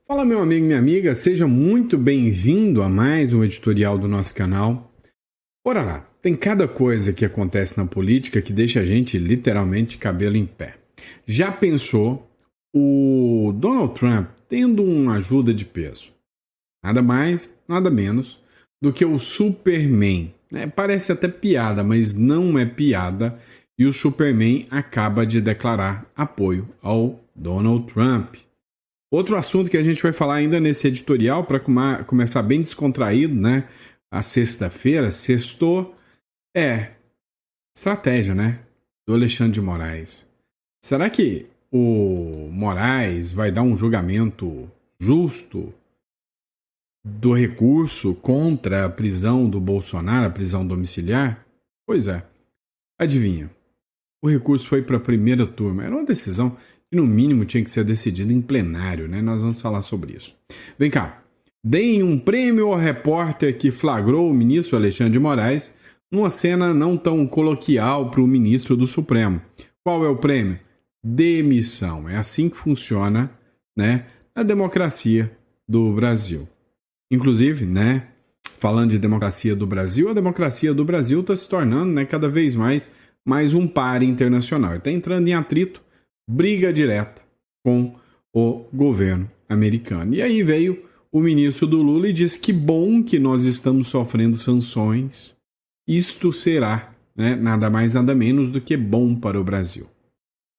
Fala, meu amigo e minha amiga, seja muito bem-vindo a mais um editorial do nosso canal. Ora lá, tem cada coisa que acontece na política que deixa a gente literalmente cabelo em pé. Já pensou o Donald Trump tendo uma ajuda de peso? Nada mais, nada menos do que o Superman. Parece até piada, mas não é piada. E o Superman acaba de declarar apoio ao Donald Trump. Outro assunto que a gente vai falar ainda nesse editorial, para começar bem descontraído, né? A sexta-feira, sextou, é estratégia, né? Do Alexandre de Moraes. Será que o Moraes vai dar um julgamento justo do recurso contra a prisão do Bolsonaro, a prisão domiciliar? Pois é, adivinha. O recurso foi para a primeira turma. Era uma decisão que, no mínimo, tinha que ser decidida em plenário, né? Nós vamos falar sobre isso. Vem cá. Deem um prêmio ao repórter que flagrou o ministro Alexandre de Moraes numa cena não tão coloquial para o ministro do Supremo. Qual é o prêmio? Demissão. É assim que funciona, né, a democracia do Brasil. Inclusive, né, falando de democracia do Brasil, a democracia do Brasil está se tornando, né, cada vez mais um par internacional. Está entrando em atrito, briga direta com o governo americano. E aí veio o ministro do Lula e disse que bom que nós estamos sofrendo sanções. Isto será, né, nada mais nada menos do que bom para o Brasil.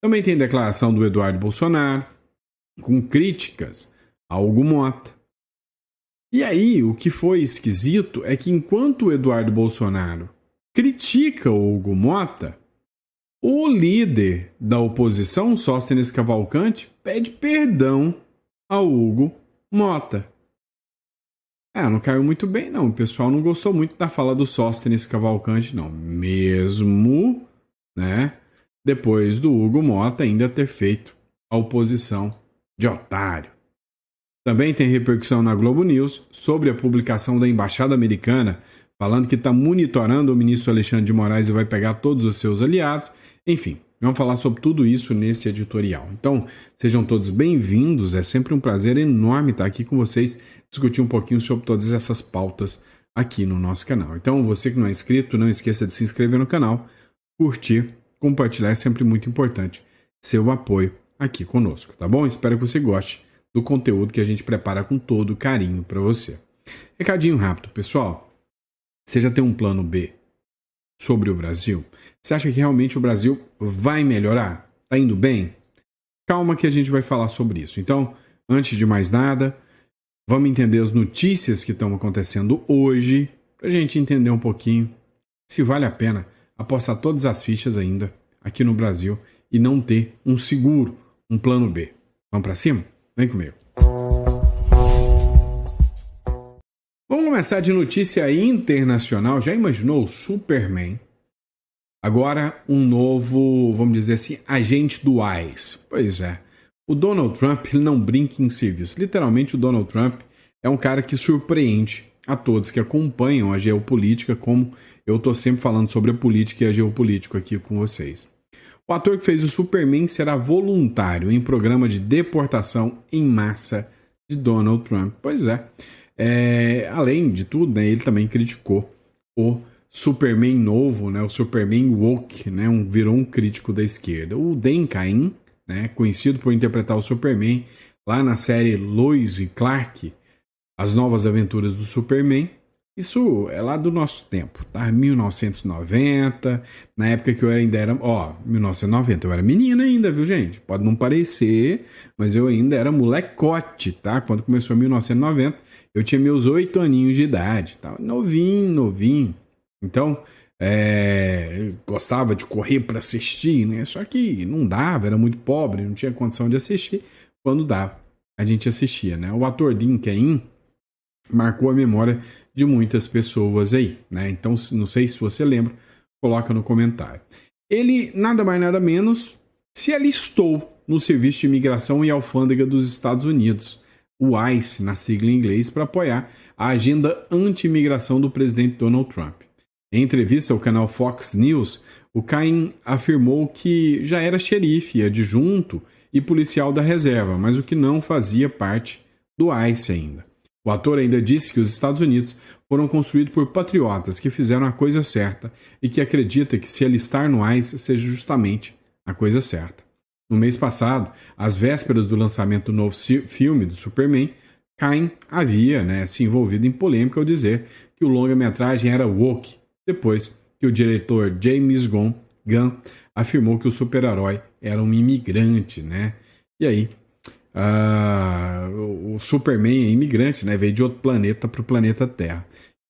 Também tem declaração do Eduardo Bolsonaro, com críticas a Hugo Mota. E aí, o que foi esquisito é que enquanto o Eduardo Bolsonaro critica o Hugo Mota, o líder da oposição, Sóstenes Cavalcante, pede perdão ao Hugo Mota. Não caiu muito bem, não. O pessoal não gostou muito da fala do Sóstenes Cavalcante, não. Mesmo, né, depois do Hugo Mota ainda ter feito a oposição de otário. Também tem repercussão na Globo News sobre a publicação da Embaixada Americana falando que está monitorando o ministro Alexandre de Moraes e vai pegar todos os seus aliados. Enfim, vamos falar sobre tudo isso nesse editorial. Então, sejam todos bem-vindos. É sempre um prazer enorme estar aqui com vocês, discutir um pouquinho sobre todas essas pautas aqui no nosso canal. Então, você que não é inscrito, não esqueça de se inscrever no canal, curtir, compartilhar. É sempre muito importante seu apoio aqui conosco, tá bom? Espero que você goste do conteúdo que a gente prepara com todo carinho para você. Recadinho rápido, pessoal. Você já tem um plano B sobre o Brasil? Você acha que realmente o Brasil vai melhorar? Tá indo bem? Calma que a gente vai falar sobre isso. Então, antes de mais nada, vamos entender as notícias que estão acontecendo hoje, para a gente entender um pouquinho se vale a pena apostar todas as fichas ainda aqui no Brasil e não ter um seguro, um plano B. Vamos para cima? Vem comigo. Vamos começar de notícia internacional. Já imaginou o Superman? Agora um novo, vamos dizer assim, agente do ICE. Pois é. O Donald Trump, ele não brinca em serviço. Literalmente, o Donald Trump é um cara que surpreende a todos que acompanham a geopolítica, como eu estou sempre falando sobre a política e a geopolítica aqui com vocês. O ator que fez o Superman será voluntário em programa de deportação em massa de Donald Trump. Pois é. Além de tudo, né, ele também criticou o Superman novo, né, o Superman woke, né, virou um crítico da esquerda. O Dan Cain, né, conhecido por interpretar o Superman lá na série Lois e Clark, As Novas Aventuras do Superman. Isso é lá do nosso tempo, tá? 1990, na época que eu ainda era... 1990, eu era menina ainda, viu, gente? Pode não parecer, mas eu ainda era molecote, tá? Quando começou 1990, eu tinha meus 8 aninhos de idade, tá? Novinho. Então, eu gostava de correr para assistir, né? Só que não dava, era muito pobre, não tinha condição de assistir. Quando dava, a gente assistia, né? O ator Dan Cain marcou a memória de muitas pessoas aí, né? Então, não sei se você lembra, coloca no comentário. Ele, nada mais nada menos, se alistou no Serviço de Imigração e Alfândega dos Estados Unidos, o ICE, na sigla em inglês, para apoiar a agenda anti-imigração do presidente Donald Trump. Em entrevista ao canal Fox News, o Cain afirmou que já era xerife, adjunto e policial da reserva, mas o que não fazia parte do ICE ainda. O ator ainda disse que os Estados Unidos foram construídos por patriotas que fizeram a coisa certa e que acredita que se alistar no ICE seja justamente a coisa certa. No mês passado, às vésperas do lançamento do novo filme do Superman, Cain havia se envolvido em polêmica ao dizer que o longa-metragem era woke, depois que o diretor James Gunn afirmou que o super-herói era um imigrante, né? E aí, o Superman é imigrante, né? Veio de outro planeta para o planeta Terra.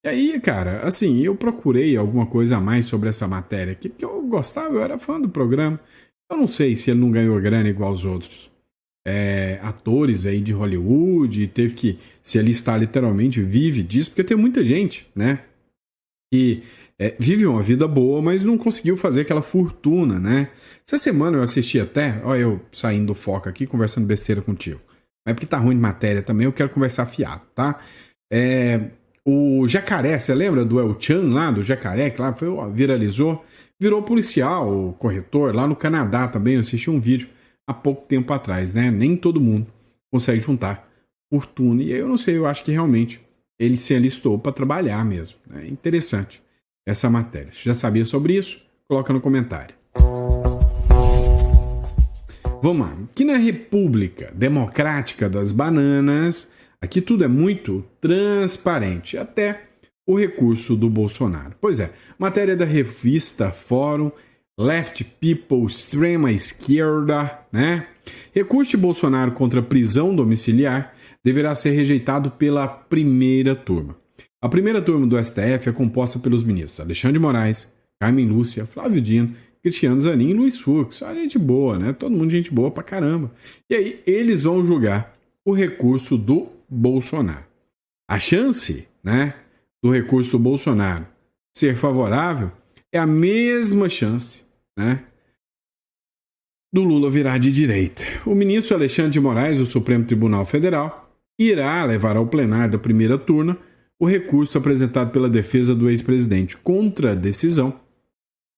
E aí, cara, assim, eu procurei alguma coisa a mais sobre essa matéria aqui, porque eu gostava, eu era fã do programa. Eu não sei se ele não ganhou grana igual os outros atores aí de Hollywood, e teve que se alistar literalmente, vive disso, porque tem muita gente, né? Que vive uma vida boa, mas não conseguiu fazer aquela fortuna, né? Essa semana eu assisti até, olha eu saindo do foco aqui, conversando besteira contigo. Mas é porque tá ruim de matéria também, eu quero conversar fiado, tá? O Jacaré, você lembra do El Chan lá, do Jacaré, que lá viralizou? Virou policial, corretor, lá no Canadá também, eu assisti um vídeo há pouco tempo atrás, né? Nem todo mundo consegue juntar fortuna, e aí eu não sei, eu acho que realmente ele se alistou para trabalhar mesmo. É interessante essa matéria. Se já sabia sobre isso? Coloca no comentário. Vamos lá. Aqui na República Democrática das Bananas, aqui tudo é muito transparente, até o recurso do Bolsonaro. Pois é, matéria da revista Fórum, Left People, extrema esquerda, né? Recurso de Bolsonaro contra prisão domiciliar deverá ser rejeitado pela primeira turma. A primeira turma do STF é composta pelos ministros Alexandre de Moraes, Carmen Lúcia, Flávio Dino, Cristiano Zanin e Luiz Fux. A gente boa, né? Todo mundo gente boa pra caramba. E aí eles vão julgar o recurso do Bolsonaro. A chance, né, do recurso do Bolsonaro ser favorável é a mesma chance, né, do Lula virar de direita. O ministro Alexandre de Moraes, do Supremo Tribunal Federal, irá levar ao plenário da primeira turma o recurso apresentado pela defesa do ex-presidente contra a decisão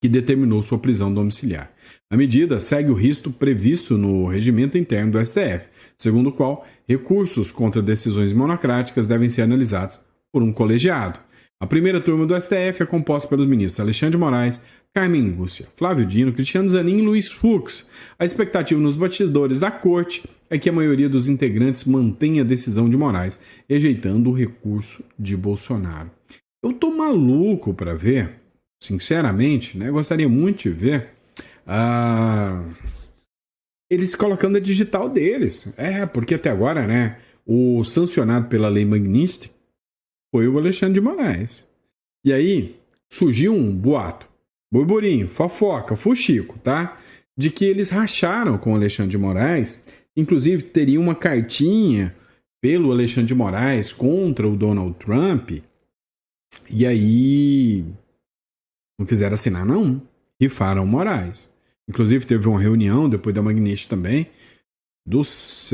que determinou sua prisão domiciliar. A medida segue o risco previsto no regimento interno do STF, segundo o qual recursos contra decisões monocráticas devem ser analisados por um colegiado. A primeira turma do STF é composta pelos ministros Alexandre de Moraes, Carmen Lúcia, Flávio Dino, Cristiano Zanin e Luiz Fux. A expectativa nos bastidores da corte é que a maioria dos integrantes mantenha a decisão de Moraes, rejeitando o recurso de Bolsonaro. Eu tô maluco para ver, sinceramente, né? Gostaria muito de ver eles colocando a digital deles. Porque até agora, né, o sancionado pela lei Magnitsky foi o Alexandre de Moraes. E aí surgiu um boato, burburinho, fofoca, fuxico, tá? De que eles racharam com o Alexandre de Moraes, inclusive teria uma cartinha pelo Alexandre de Moraes contra o Donald Trump, e aí não quiseram assinar não, rifaram o Moraes. Inclusive teve uma reunião depois da Magnitsky também, dos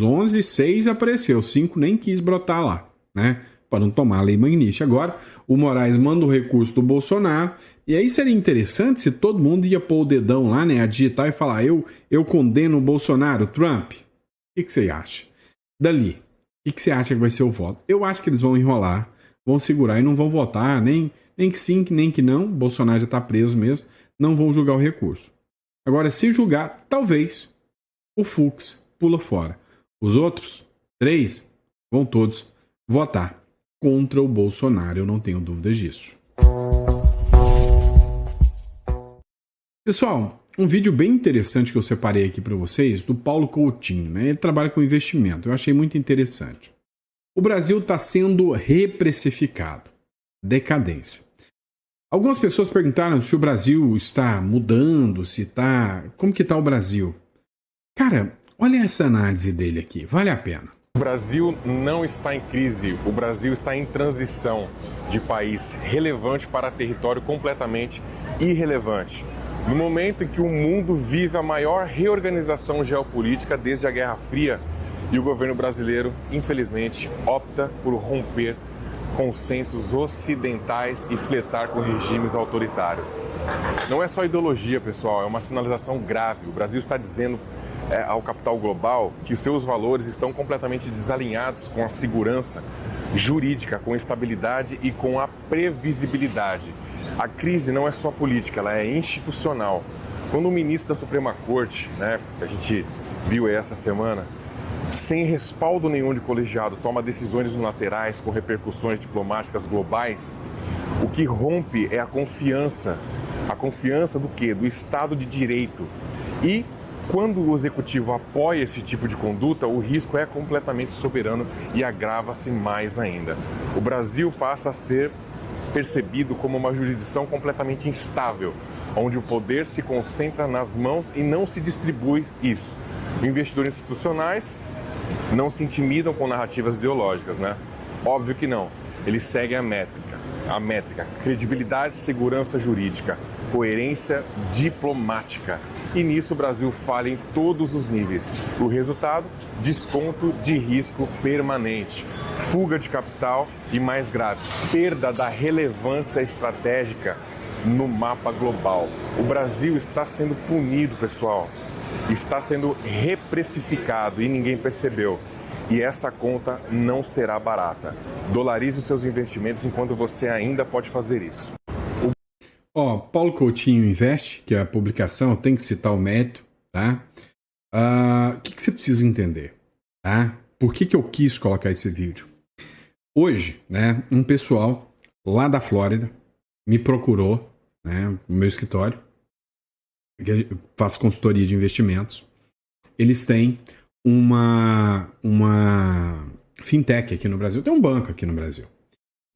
11, 6 apareceu, 5 nem quis brotar lá, né? Para não tomar a lei Magnitsky. Agora, o Moraes manda o recurso do Bolsonaro, e aí seria interessante se todo mundo ia pôr o dedão lá, né, a digitar e falar, eu condeno o Bolsonaro, Trump. O que você acha? Dali, o que você acha que vai ser o voto? Eu acho que eles vão enrolar, vão segurar e não vão votar, nem que sim, nem que não, Bolsonaro já está preso mesmo, não vão julgar o recurso. Agora, se julgar, talvez o Fux pula fora. Os outros 3 vão todos votar contra o Bolsonaro, eu não tenho dúvidas disso. Pessoal, um vídeo bem interessante que eu separei aqui para vocês, do Paulo Coutinho, né? Ele trabalha com investimento, eu achei muito interessante. O Brasil está sendo reprecificado. Decadência. Algumas pessoas perguntaram se o Brasil está mudando, como que está o Brasil? Cara, olha essa análise dele aqui, vale a pena. O Brasil não está em crise, o Brasil está em transição de país relevante para território completamente irrelevante. No momento em que o mundo vive a maior reorganização geopolítica desde a Guerra Fria, e o governo brasileiro, infelizmente, opta por romper consensos ocidentais e fletar com regimes autoritários. Não é só ideologia, pessoal, é uma sinalização grave. O Brasil está dizendo ao capital global que os seus valores estão completamente desalinhados com a segurança jurídica, com a estabilidade e com a previsibilidade. A crise não é só política, ela é institucional. Quando o ministro da Suprema Corte, que a gente viu aí essa semana, sem respaldo nenhum de colegiado, toma decisões unilaterais com repercussões diplomáticas globais, o que rompe é a confiança. A confiança do quê? Do Estado de Direito. E quando o Executivo apoia esse tipo de conduta, o risco é completamente soberano e agrava-se mais ainda. O Brasil passa a ser percebido como uma jurisdição completamente instável, onde o poder se concentra nas mãos e não se distribui isso. Investidores institucionais não se intimidam com narrativas ideológicas, Óbvio que não. Eles seguem a métrica, credibilidade, segurança jurídica, coerência diplomática. E nisso o Brasil falha em todos os níveis. O resultado, desconto de risco permanente, fuga de capital e, mais grave, perda da relevância estratégica no mapa global. O Brasil está sendo punido, pessoal. Está sendo reprecificado e ninguém percebeu. E essa conta não será barata. Dolarize os seus investimentos enquanto você ainda pode fazer isso. Paulo Coutinho Investe, que é a publicação, eu tenho que citar o mérito, tá? O que você precisa entender, tá? Por que eu quis colocar esse vídeo? Hoje, um pessoal lá da Flórida me procurou, no meu escritório, que faço consultoria de investimentos. Eles têm uma fintech aqui no Brasil, tem um banco aqui no Brasil.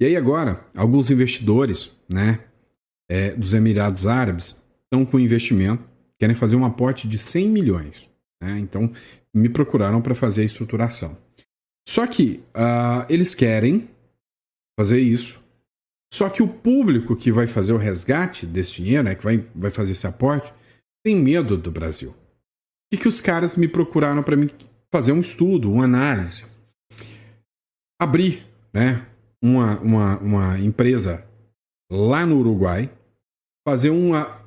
E aí agora, alguns investidores, dos Emirados Árabes estão com investimento, querem fazer um aporte de 100 milhões. Então, me procuraram para fazer a estruturação. Só que eles querem fazer isso, só que o público que vai fazer o resgate desse dinheiro, que vai fazer esse aporte, tem medo do Brasil. O que os caras me procuraram para mim fazer um estudo, uma análise? Abrir uma empresa lá no Uruguai, fazer uma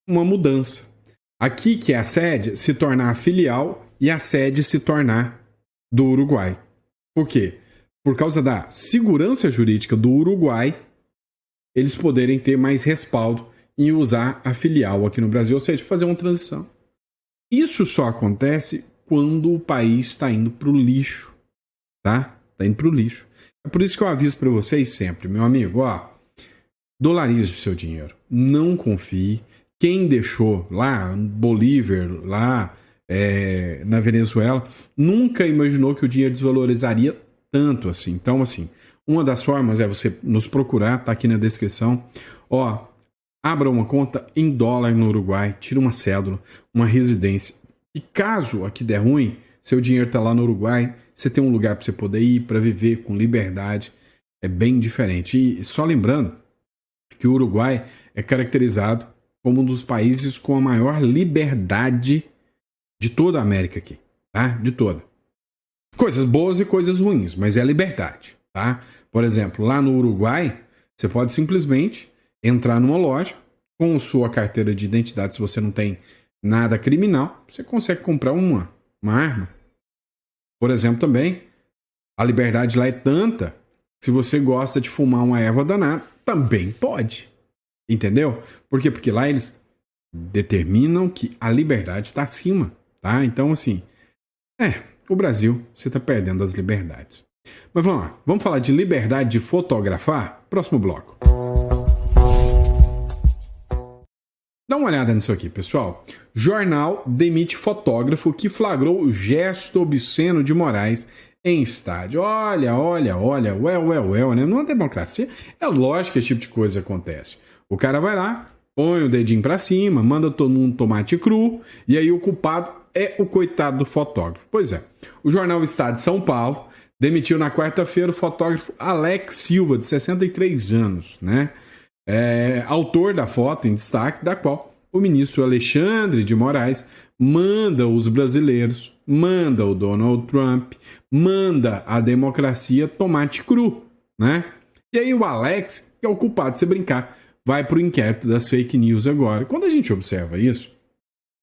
mudança. Aqui, que é a sede, se tornar a filial e a sede se tornar do Uruguai. Por quê? Por causa da segurança jurídica do Uruguai, eles poderem ter mais respaldo em usar a filial aqui no Brasil, ou seja, fazer uma transição. Isso só acontece quando o país está indo para o lixo, tá? Está indo para o lixo. É por isso que eu aviso para vocês sempre, meu amigo, dolarize o seu dinheiro. Não confie. Quem deixou lá, Bolívar, lá na Venezuela, nunca imaginou que o dinheiro desvalorizaria tanto assim. Então, assim, uma das formas é você nos procurar, tá aqui na descrição. Abra uma conta em dólar no Uruguai, tira uma cédula, uma residência. E caso aqui der ruim, seu dinheiro está lá no Uruguai, você tem um lugar para você poder ir, para viver com liberdade. É bem diferente. E só lembrando que o Uruguai é caracterizado como um dos países com a maior liberdade de toda a América aqui, tá? De toda. Coisas boas e coisas ruins, mas é a liberdade, tá? Por exemplo, lá no Uruguai, você pode simplesmente entrar numa loja com sua carteira de identidade, se você não tem nada criminal, você consegue comprar uma arma. Por exemplo, também, a liberdade lá é tanta, se você gosta de fumar uma erva danada, também pode. Entendeu? Por quê? Porque lá eles determinam que a liberdade está acima, tá? Então, assim, o Brasil, você está perdendo as liberdades. Mas vamos lá, vamos falar de liberdade de fotografar? Próximo bloco. Dá uma olhada nisso aqui, pessoal. Jornal demite fotógrafo que flagrou o gesto obsceno de Moraes em estádio. Olha, né? Numa democracia, é lógico que esse tipo de coisa acontece. O cara vai lá, põe o dedinho pra cima, manda todo mundo tomate cru, e aí o culpado é o coitado do fotógrafo. Pois é, o jornal Estado de São Paulo demitiu na quarta-feira o fotógrafo Alex Silva, de 63 anos, né? Autor da foto em destaque, da qual o ministro Alexandre de Moraes manda os brasileiros, manda o Donald Trump, manda a democracia tomate cru, né? E aí o Alex, que é o culpado de se brincar, vai para o inquérito das fake news agora. Quando a gente observa isso,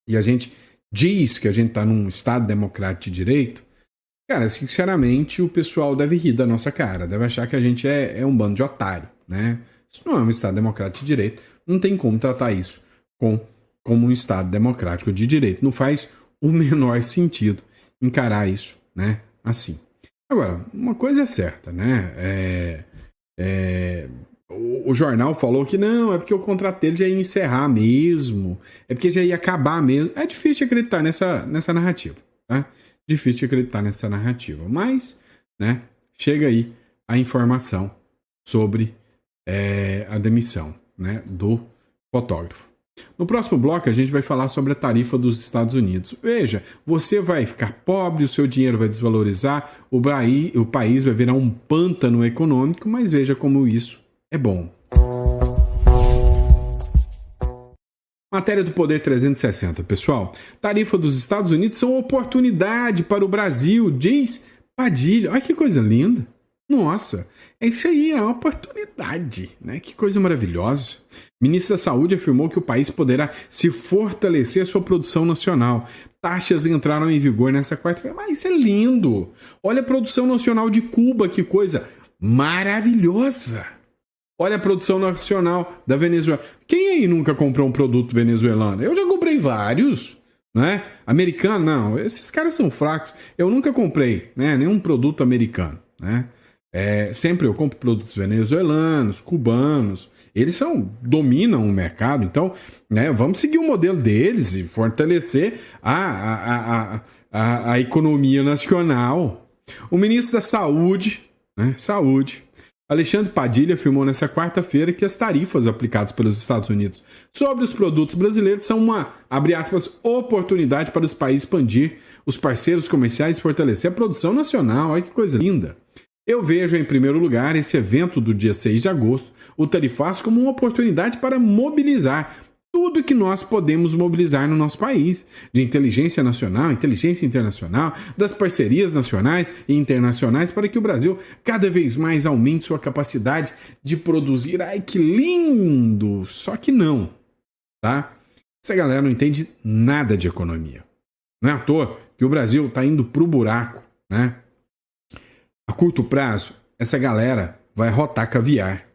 e a gente diz que a gente está num Estado democrático de direito, cara, sinceramente, o pessoal deve rir da nossa cara, deve achar que a gente é um bando de otário, né? Isso não é um Estado democrático de direito, não tem como tratar isso como um Estado democrático de direito. Não faz o menor sentido encarar isso, né? Assim. Agora, uma coisa é certa, né? O jornal falou que não, é porque o contrato dele já ia encerrar mesmo, é porque já ia acabar mesmo. É difícil de acreditar nessa narrativa, tá? Difícil de acreditar nessa narrativa, mas, né, chega aí a informação sobre a demissão, né, do fotógrafo. No próximo bloco a gente vai falar sobre a tarifa dos Estados Unidos. Veja, você vai ficar pobre, o seu dinheiro vai desvalorizar, o país vai virar um pântano econômico, mas veja como isso é bom. Matéria do Poder 360, pessoal. Tarifa dos Estados Unidos são oportunidade para o Brasil, diz Padilha. Olha que coisa linda. Nossa, isso aí é uma oportunidade, né? Que coisa maravilhosa. O ministro da Saúde afirmou que o país poderá se fortalecer a sua produção nacional. Taxas entraram em vigor nessa quarta-feira. Mas isso é lindo. Olha a produção nacional de Cuba, que coisa maravilhosa. Olha a produção nacional da Venezuela. Quem aí nunca comprou um produto venezuelano? Eu já comprei vários, né? Americano, não. Esses caras são fracos. Eu nunca comprei, né, nenhum produto americano, né? Sempre eu compro produtos venezuelanos, cubanos. Eles dominam o mercado. Então, né, vamos seguir o modelo deles e fortalecer a economia nacional. O ministro da Saúde, né, Alexandre Padilha afirmou nesta quarta-feira que as tarifas aplicadas pelos Estados Unidos sobre os produtos brasileiros são uma, abre aspas, oportunidade para os países expandir os parceiros comerciais e fortalecer a produção nacional. Olha que coisa linda. Eu vejo, em primeiro lugar, esse evento do dia 6 de agosto, o Tarifaço, como uma oportunidade para mobilizar tudo que nós podemos mobilizar no nosso país, de inteligência nacional, inteligência internacional, das parcerias nacionais e internacionais, para que o Brasil cada vez mais aumente sua capacidade de produzir. Ai, que lindo! Só que não, tá? Essa galera não entende nada de economia. Não é à toa que o Brasil está indo pro buraco, né? A curto prazo, essa galera vai rotar caviar.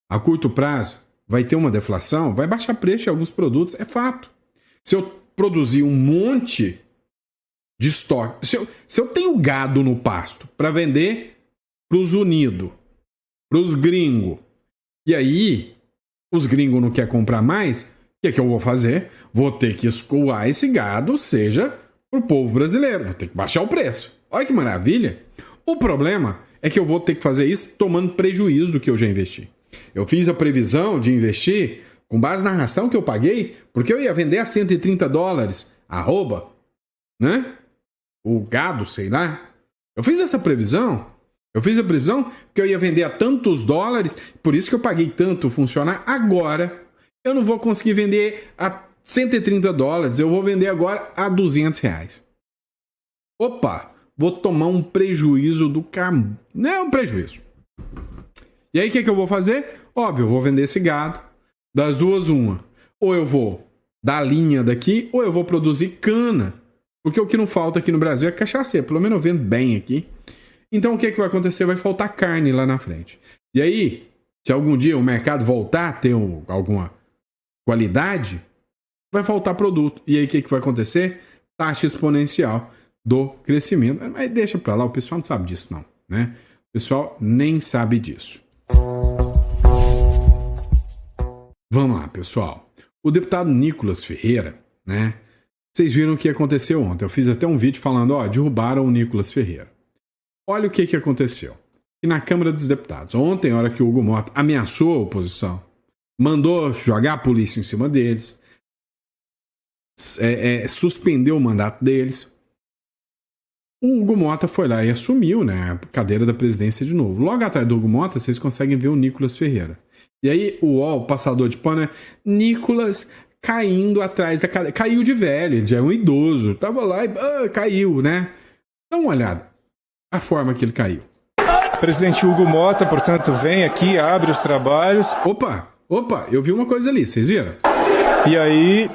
A curto prazo, vai ter uma deflação, vai baixar preço em alguns produtos, é fato. Se eu produzir um monte de estoque, se eu tenho gado no pasto para vender para os unidos, para os gringos, e aí os gringos não querem comprar mais, o que eu vou fazer? Vou ter que escoar esse gado, seja para o povo brasileiro, vou ter que baixar o preço. Olha que maravilha! O problema é que eu vou ter que fazer isso tomando prejuízo do que eu já investi. Eu fiz a previsão de investir com base na ração que eu paguei, porque eu ia vender a $130, arroba, né? O gado, sei lá. Eu fiz essa previsão. Eu fiz a previsão que eu ia vender a tantos dólares, por isso que eu paguei tanto funcionar. Agora, eu não vou conseguir vender a $130, eu vou vender agora a R$200. Opa! Vou tomar um prejuízo do cam... Não é um prejuízo. E aí o que eu vou fazer? Óbvio, eu vou vender esse gado. Das duas, uma. Ou eu vou dar linha daqui, ou eu vou produzir cana. Porque o que não falta aqui no Brasil é cachaceiro. Pelo menos eu vendo bem aqui. Então o que vai acontecer? Vai faltar carne lá na frente. E aí, se algum dia o mercado voltar a ter alguma qualidade, vai faltar produto. E aí o que vai acontecer? Taxa exponencial do crescimento. Mas deixa pra lá, o pessoal não sabe disso não, né? O pessoal nem sabe disso. Vamos lá, pessoal. O deputado Nicolas Ferreira, né? Vocês viram o que aconteceu ontem. Eu fiz até um vídeo falando, derrubaram o Nicolas Ferreira. Olha o que aconteceu. E na Câmara dos Deputados, ontem, na hora que o Hugo Mota ameaçou a oposição, mandou jogar a polícia em cima deles, suspendeu o mandato deles, o Hugo Mota foi lá e assumiu, né, a cadeira da presidência de novo. Logo atrás do Hugo Mota, vocês conseguem ver o Nicolas Ferreira. E aí, o passador de pano, Nicolas caindo atrás da cadeira. Caiu de velho, ele já é um idoso. Tava lá e caiu, né? Dá uma olhada. A forma que ele caiu. Presidente Hugo Mota, portanto, vem aqui, abre os trabalhos. Opa, eu vi uma coisa ali, vocês viram? E aí,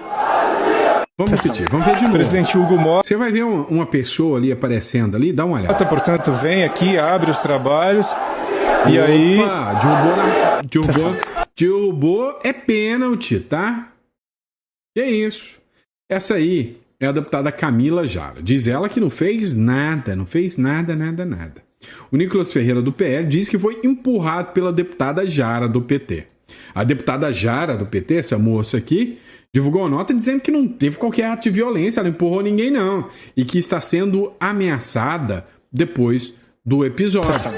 Vamos repetir, vamos ver de novo. Presidente Hugo Mota. Você vai ver uma pessoa ali aparecendo ali, dá uma olhada. Portanto, vem aqui, abre os trabalhos. E aí. Derrubou é pênalti, tá? Que é isso. Essa aí é a deputada Camila Jara. Diz ela que não fez nada. O Nicolas Ferreira, do PL, diz que foi empurrado pela deputada Jara, do PT. A deputada Jara, do PT, essa moça aqui, divulgou uma nota dizendo que não teve qualquer ato de violência, ela não empurrou ninguém, não. E que está sendo ameaçada depois do episódio.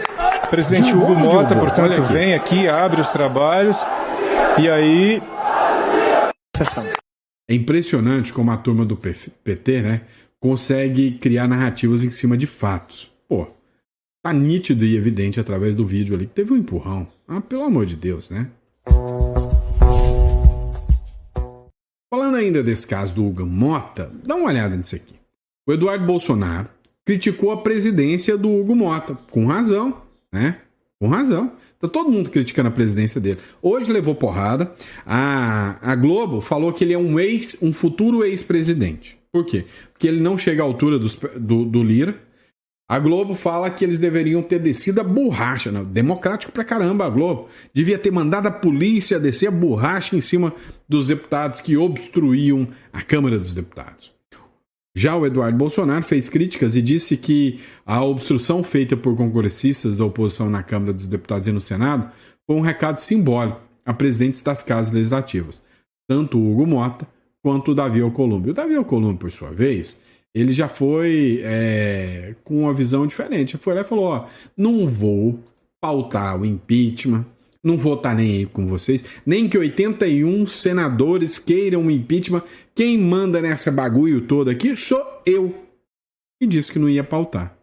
Presidente Hugo Mota, portanto, vem aqui, abre os trabalhos. E aí. É impressionante como a turma do PT, né, consegue criar narrativas em cima de fatos. Pô, tá nítido e evidente através do vídeo ali que teve um empurrão. Ah, pelo amor de Deus, né? Falando ainda desse caso do Hugo Mota, dá uma olhada nisso aqui. O Eduardo Bolsonaro criticou a presidência do Hugo Mota, com razão, né? Com razão. Tá todo mundo criticando a presidência dele. Hoje levou porrada. A Globo falou que ele é um futuro ex-presidente. Por quê? Porque ele não chega à altura do Lira. A Globo fala que eles deveriam ter descido a borracha. Não, democrático pra caramba a Globo. Devia ter mandado a polícia descer a borracha em cima dos deputados que obstruíam a Câmara dos Deputados. Já o Eduardo Bolsonaro fez críticas e disse que a obstrução feita por congressistas da oposição na Câmara dos Deputados e no Senado foi um recado simbólico a presidentes das casas legislativas, tanto o Hugo Mota quanto o Davi Alcolumbre. O Davi Alcolumbre, por sua vez, ele já foi com uma visão diferente. Ele foi lá e falou, ó, não vou pautar o impeachment, não vou estar nem aí com vocês, nem que 81 senadores queiram o impeachment. Quem manda nessa bagulho toda aqui sou eu. E disse que não ia pautar.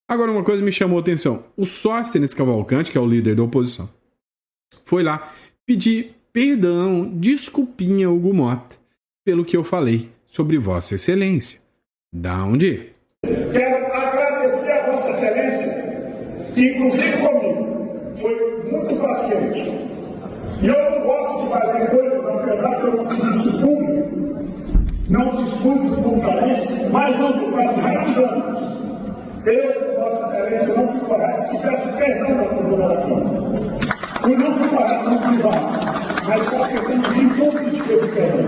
Agora, uma coisa me chamou a atenção. O Sóstenes Cavalcante, que é o líder da oposição, foi lá pedir perdão, desculpinha, Hugo Mota, pelo que eu falei sobre Vossa Excelência. Da onde? Quero agradecer a Vossa Excelência, que inclusive comigo foi muito paciente. E eu não gosto de fazer coisas, apesar que eu não fiz isso público, não dispus isso publicamente, mas não estou paciente. Eu, Vossa Excelência, não fui correto, te peço perdão da tribuna da Câmara. E não fui correto no privado, mas só questão de vir público de pedir perdão.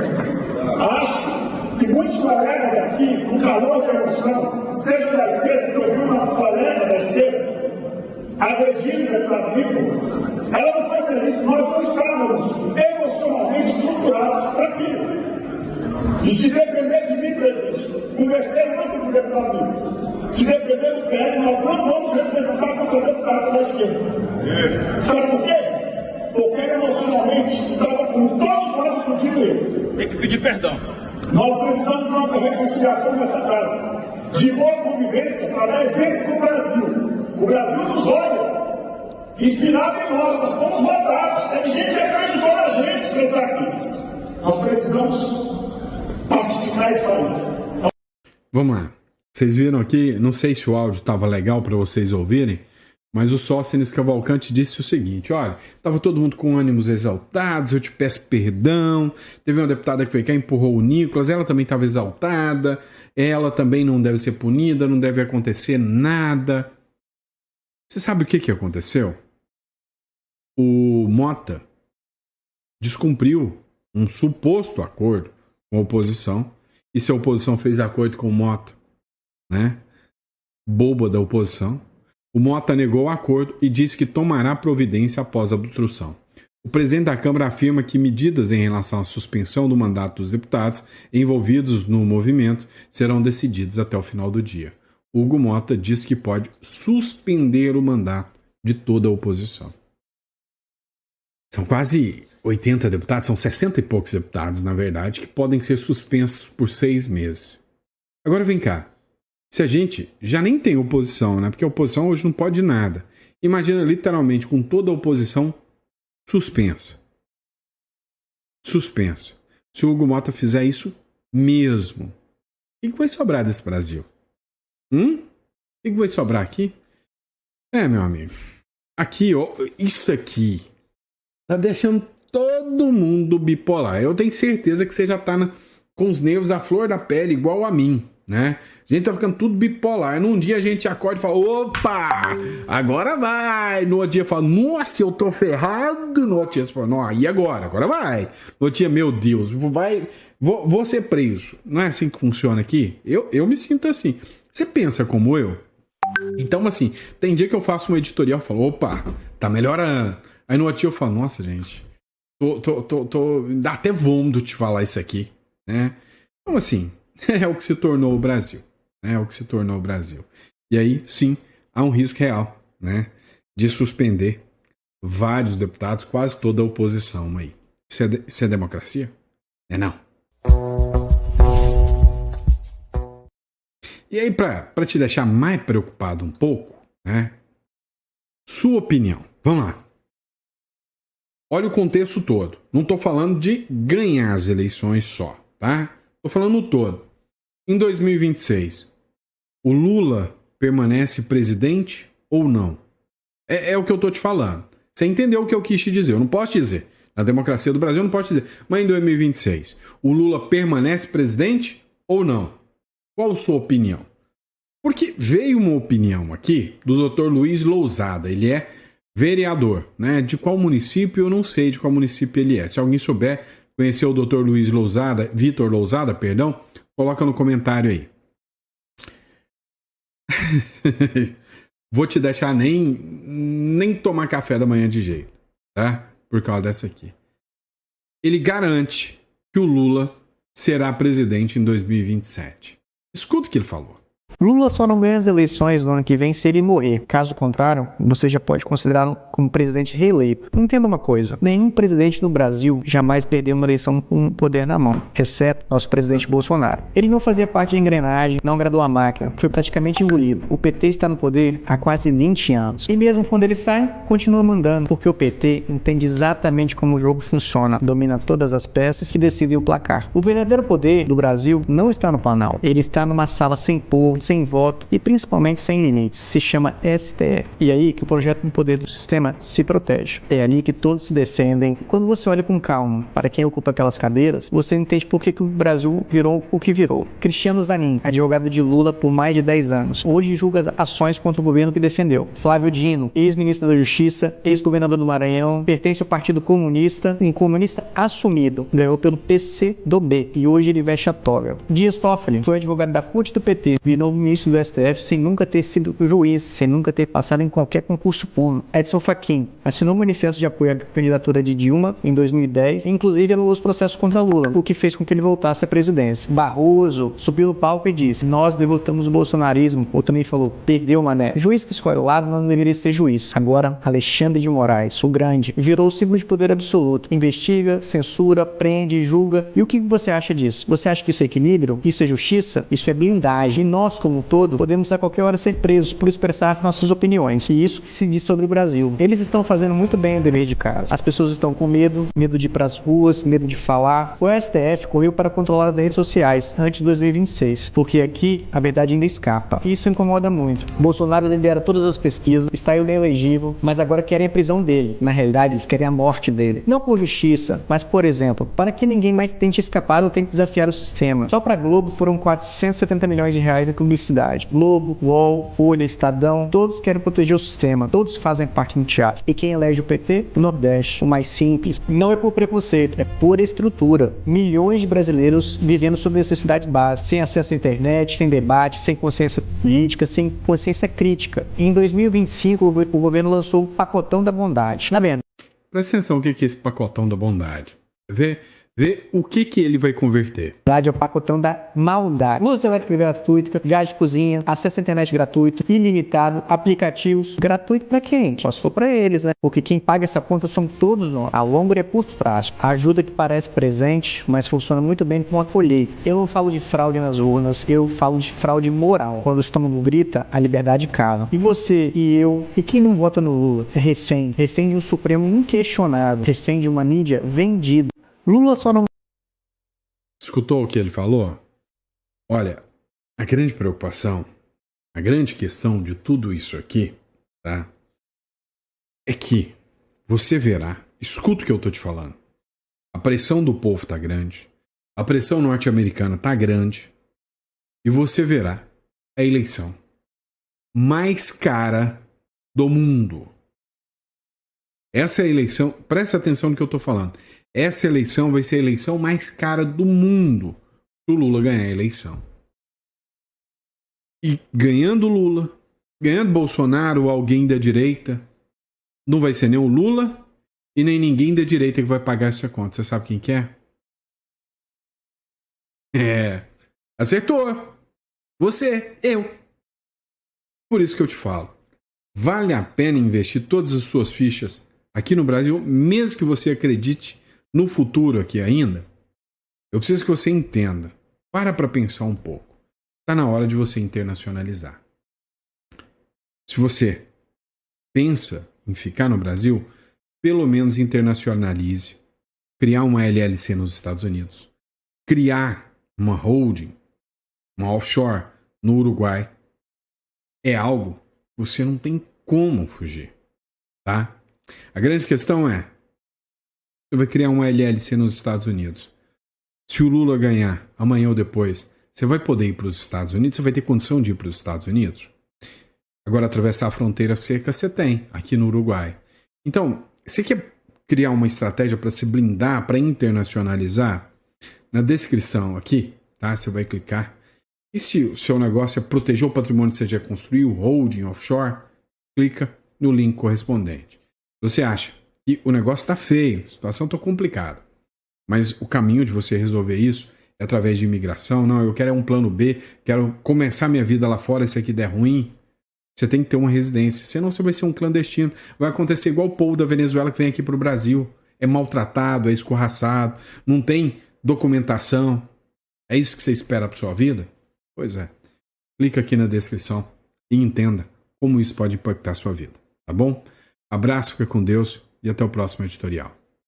Acho que muitos colegas aqui, no calor da emoção, seja da esquerda, que eu vi uma colega da esquerda, agredindo o deputado Nicolas, ela não foi feliz, nós não estávamos emocionalmente estruturados para aquilo. E se depender de mim, presidente, conversei muito com o deputado Nicolas, se depender do PL, nós não vamos representar contra o deputado da esquerda. Sabe por quê? Porque ele emocionalmente estava com todos nós, inclusive ele. Tem que pedir perdão. Nós precisamos de uma reconciliação nessa casa, de boa convivência, para dar exemplo para o Brasil. O Brasil nos olha, inspirado em nós fomos votados. Tem gente que acreditou na gente para estar aqui. Nós precisamos pacificar esse país. Vamos lá. Vocês viram aqui, não sei se o áudio estava legal para vocês ouvirem, mas o Sóstenes Cavalcante disse o seguinte, olha, estava todo mundo com ânimos exaltados, eu te peço perdão, teve uma deputada que foi cá, empurrou o Nicolas, ela também estava exaltada, ela também não deve ser punida, não deve acontecer nada. Você sabe o que aconteceu? O Mota descumpriu um suposto acordo com a oposição, e se a oposição fez acordo com o Mota, né? Boba da oposição. O Mota negou o acordo e disse que tomará providência após a obstrução. O presidente da Câmara afirma que medidas em relação à suspensão do mandato dos deputados envolvidos no movimento serão decididas até o final do dia. Hugo Mota diz que pode suspender o mandato de toda a oposição. São quase 80 deputados, são 60 e poucos deputados, na verdade, que podem ser suspensos por 6 meses. Agora vem cá. Se a gente já nem tem oposição, né? Porque a oposição hoje não pode nada. Imagina literalmente com toda a oposição suspensa. Suspensa. Se o Hugo Mota fizer isso mesmo, o que vai sobrar desse Brasil? O que vai sobrar aqui? Meu amigo. Aqui, ó, isso aqui tá deixando todo mundo bipolar. Eu tenho certeza que você já tá com os nervos à flor da pele, igual a mim, né? A gente tá ficando tudo bipolar. Num dia a gente acorda e fala, opa, agora vai. No outro dia fala, nossa, eu tô ferrado. No outro dia você fala, não, e agora? Agora vai. No outro dia, meu Deus, vou ser preso. Não é assim que funciona aqui? Eu me sinto assim. Você pensa como eu? Então, assim, tem dia que eu faço um editorial e falo, opa, tá melhorando. Aí no outro dia eu falo, nossa, gente, dá até vômito de falar isso aqui, né? Então, assim, é o que se tornou o Brasil. É o que se tornou o Brasil. E aí, sim, há um risco real, né? De suspender vários deputados, quase toda a oposição aí. Isso é democracia? É não. E aí, para te deixar mais preocupado um pouco, né? Sua opinião. Vamos lá. Olha o contexto todo. Não estou falando de ganhar as eleições só, tá? Estou falando no todo. Em 2026, o Lula permanece presidente ou não? É o que eu estou te falando. Você entendeu o que eu quis te dizer? Eu não posso te dizer. Na democracia do Brasil eu não posso te dizer. Mas em 2026, o Lula permanece presidente ou não? Qual a sua opinião? Porque veio uma opinião aqui do Dr. Luiz Lousada. Ele é vereador, né? De qual município? Eu não sei de qual município ele é. Se alguém souber, conhecer o Dr. Luiz Lousada, Vitor Lousada, perdão, coloca no comentário aí. Vou te deixar nem tomar café da manhã de jeito, tá? Por causa dessa aqui. Ele garante que o Lula será presidente em 2027. Escuta o que ele falou. Lula só não ganha as eleições no ano que vem se ele morrer. Caso contrário, você já pode considerá-lo como presidente reeleito. Entenda uma coisa, nenhum presidente no Brasil jamais perdeu uma eleição com o poder na mão, exceto nosso presidente Bolsonaro. Ele não fazia parte da engrenagem, não agradou a máquina, foi praticamente engolido. O PT está no poder há quase 20 anos. E mesmo quando ele sai, continua mandando, porque o PT entende exatamente como o jogo funciona, domina todas as peças que decidem o placar. O verdadeiro poder do Brasil não está no Planalto, ele está numa sala sem povo, sem voto e principalmente sem limites. Se chama STF. E aí que o projeto do poder do sistema se protege. É ali que todos se defendem. Quando você olha com calma para quem ocupa aquelas cadeiras, você entende por que o Brasil virou o que virou. Cristiano Zanin, advogado de Lula por mais de 10 anos, hoje julga as ações contra o governo que defendeu. Flávio Dino, ex-ministro da Justiça, ex-governador do Maranhão, pertence ao Partido Comunista, um comunista assumido, ganhou pelo PCdoB e hoje ele veste a toga. Dias Toffoli foi advogado da CUT do PT, virou ministro do STF sem nunca ter sido juiz, sem nunca ter passado em qualquer concurso público. Edson Fachin assinou um manifesto de apoio à candidatura de Dilma em 2010 e inclusive anulou os processos contra Lula, o que fez com que ele voltasse à presidência. Barroso subiu no palco e disse: nós derrotamos o bolsonarismo, ou também falou, perdeu Mané. Juiz que escolhe o lado não deveria ser juiz. Agora, Alexandre de Moraes, o grande, virou o símbolo de poder absoluto. Investiga, censura, prende, julga. E o que você acha disso? Você acha que isso é equilíbrio? Isso é justiça? Isso é blindagem? E nós, como um todo, podemos a qualquer hora ser presos por expressar nossas opiniões. E isso que se diz sobre o Brasil. Eles estão fazendo muito bem o dever de casa. As pessoas estão com medo de ir para as ruas, medo de falar. O STF correu para controlar as redes sociais antes de 2026, porque aqui a verdade ainda escapa. E isso incomoda muito. Bolsonaro lidera todas as pesquisas, está inelegível, mas agora querem a prisão dele. Na realidade, eles querem a morte dele. Não por justiça, mas, por exemplo, para que ninguém mais tente escapar ou tente desafiar o sistema. Só para a Globo foram 470 milhões de reais em publicidade. Globo, UOL, Folha, Estadão, todos querem proteger o sistema, todos fazem parte do teatro. E quem elege o PT? O Nordeste, o mais simples. Não é por preconceito, é por estrutura. Milhões de brasileiros vivendo sob necessidades básicas, sem acesso à internet, sem debate, sem consciência política, sem consciência crítica. E em 2025, o governo lançou o Pacotão da Bondade. Tá vendo? Presta atenção o que é esse Pacotão da Bondade. Vê o que ele vai converter. É o Pacotão da Maldade. Luz elétrica gratuita, gás de cozinha, acesso à internet gratuito, ilimitado, aplicativos gratuito para quem? Só se for para eles, né? Porque quem paga essa conta são todos nós, a longo e a curto prazo. A ajuda que parece presente, mas funciona muito bem com a colheita. Eu não falo de fraude nas urnas, eu falo de fraude moral. Quando o estômago grita, a liberdade cala. E você e eu, e quem não vota no Lula, é refém de um Supremo inquestionável, refém de uma mídia vendida. Lula só não... Escutou o que ele falou? Olha, a grande preocupação, a grande questão de tudo isso aqui, tá? É que você verá, escuta o que eu tô te falando. A pressão do povo tá grande, A pressão norte-americana está grande e você verá a eleição mais cara do mundo. Essa eleição, presta atenção no que eu estou falando. Essa eleição vai ser a eleição mais cara do mundo para o Lula ganhar a eleição. E ganhando Lula, ganhando Bolsonaro ou alguém da direita, não vai ser nem o Lula e nem ninguém da direita que vai pagar essa conta. Você sabe quem que é? Acertou. Você, eu. Por isso que eu te falo. Vale a pena investir todas as suas fichas aqui no Brasil, mesmo que você acredite no futuro aqui ainda. Eu preciso que você entenda. Para pensar um pouco. Está na hora de você internacionalizar. Se você pensa em ficar no Brasil, pelo menos internacionalize. Criar uma LLC nos Estados Unidos. Criar uma holding, uma offshore no Uruguai. É algo que você não tem como fugir. Tá? A grande questão é, você vai criar uma LLC nos Estados Unidos. Se o Lula ganhar amanhã ou depois, você vai poder ir para os Estados Unidos? Você vai ter condição de ir para os Estados Unidos? Agora, atravessar a fronteira seca, você tem, aqui no Uruguai. Então, você quer criar uma estratégia para se blindar, para internacionalizar? Na descrição aqui, tá? Você vai clicar. E se o seu negócio é proteger o patrimônio que você já construiu, holding, offshore, clica no link correspondente. Você acha que o negócio está feio, a situação está complicada, mas o caminho de você resolver isso é através de imigração? Não, eu quero um plano B, quero começar minha vida lá fora, se aqui der ruim. Você tem que ter uma residência, senão você vai ser um clandestino. Vai acontecer igual o povo da Venezuela que vem aqui para o Brasil. É maltratado, é escorraçado, não tem documentação. É isso que você espera para sua vida? Pois é. Clica aqui na descrição e entenda como isso pode impactar a sua vida. Tá bom? Abraço, fica com Deus e até o próximo editorial.